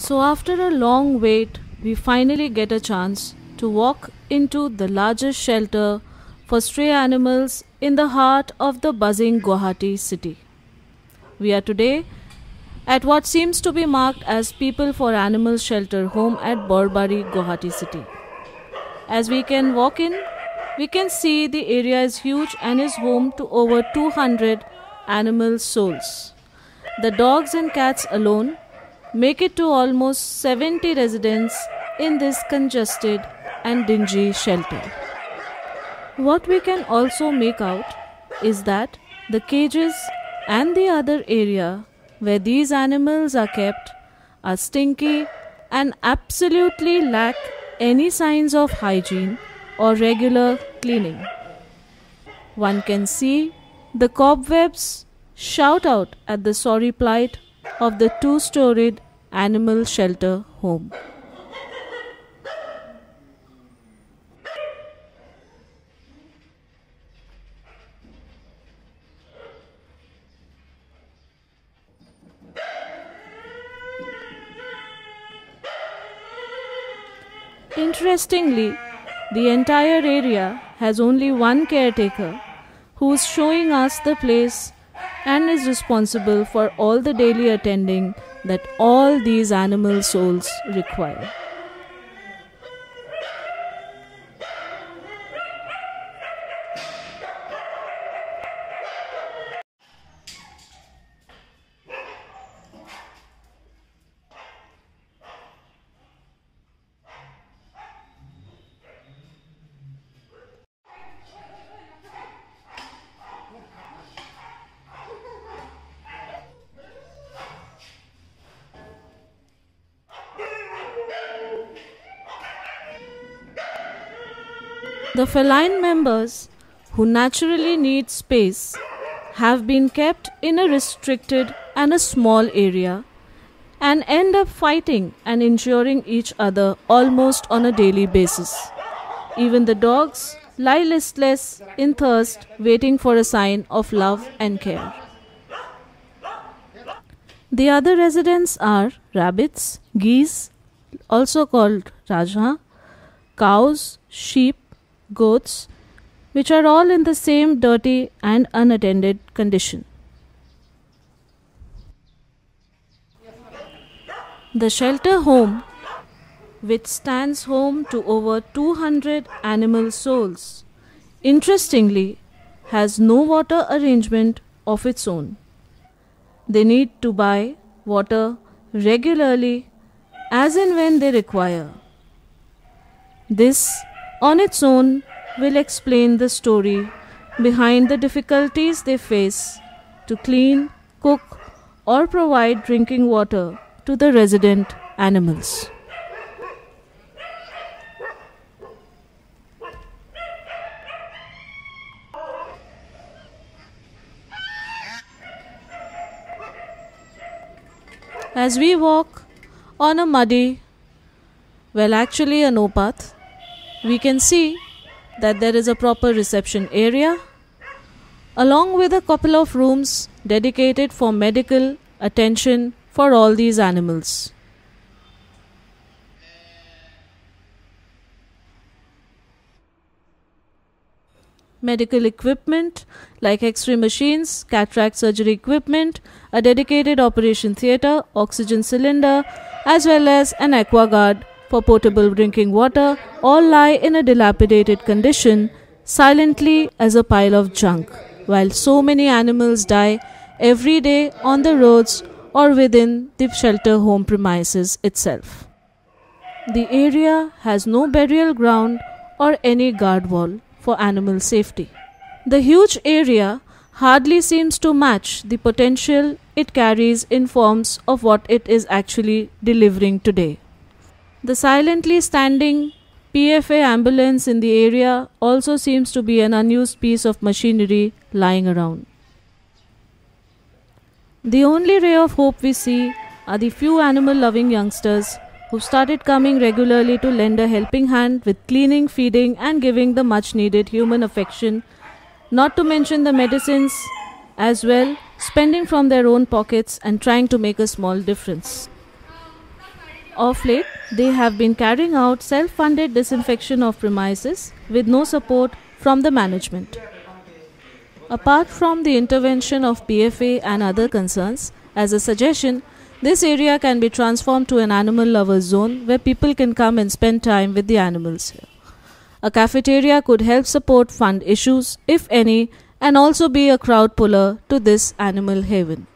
So, after a long wait, we finally get a chance to walk into the largest shelter for stray animals in the heart of the buzzing Guwahati city. We are today at what seems to be marked as People for Animals Shelter Home at Borbari, Guwahati city. As we can walk in, we can see the area is huge and is home to over 200 animal souls. The dogs and cats alone make it to almost 70 residents in this congested and dingy shelter. What we can also make out is that the cages and the other area where these animals are kept are stinky and absolutely lack any signs of hygiene or regular cleaning. One can see the cobwebs shout out at the sorry plight of the two-storied animal shelter home. Interestingly, the entire area has only one caretaker who is showing us the place and is responsible for all the daily attending that all these animal souls require. The feline members, who naturally need space, have been kept in a restricted and a small area and end up fighting and injuring each other almost on a daily basis. Even the dogs lie listless in thirst, waiting for a sign of love and care. The other residents are rabbits, geese, also called rajha, cows, sheep, goats, which are all in the same dirty and unattended condition. The shelter home, which stands home to over 200 animal souls, interestingly has no water arrangement of its own. They need to buy water regularly as and when they require. This on its own will explain the story behind the difficulties they face to clean, cook, or provide drinking water to the resident animals. As we walk on a muddy, actually a no path, we can see that there is a proper reception area along with a couple of rooms dedicated for medical attention for all these animals. Medical equipment like X-ray machines, cataract surgery equipment, a dedicated operation theatre, oxygen cylinder, as well as an aqua guard for potable drinking water all lie in a dilapidated condition silently as a pile of junk, while so many animals die every day on the roads or within the shelter home premises itself. The area has no burial ground or any guard wall for animal safety. The huge area hardly seems to match the potential it carries in forms of what it is actually delivering today. The silently standing PFA ambulance in the area also seems to be an unused piece of machinery lying around. The only ray of hope we see are the few animal-loving youngsters who started coming regularly to lend a helping hand with cleaning, feeding and giving the much-needed human affection, not to mention the medicines as well, spending from their own pockets and trying to make a small difference. Of late, they have been carrying out self funded disinfection of premises with no support from the management. Apart from the intervention of PFA and other concerns, as a suggestion, this area can be transformed to an animal lovers zone where people can come and spend time with the animals. A cafeteria could help support fund issues, if any, and also be a crowd puller to this animal haven.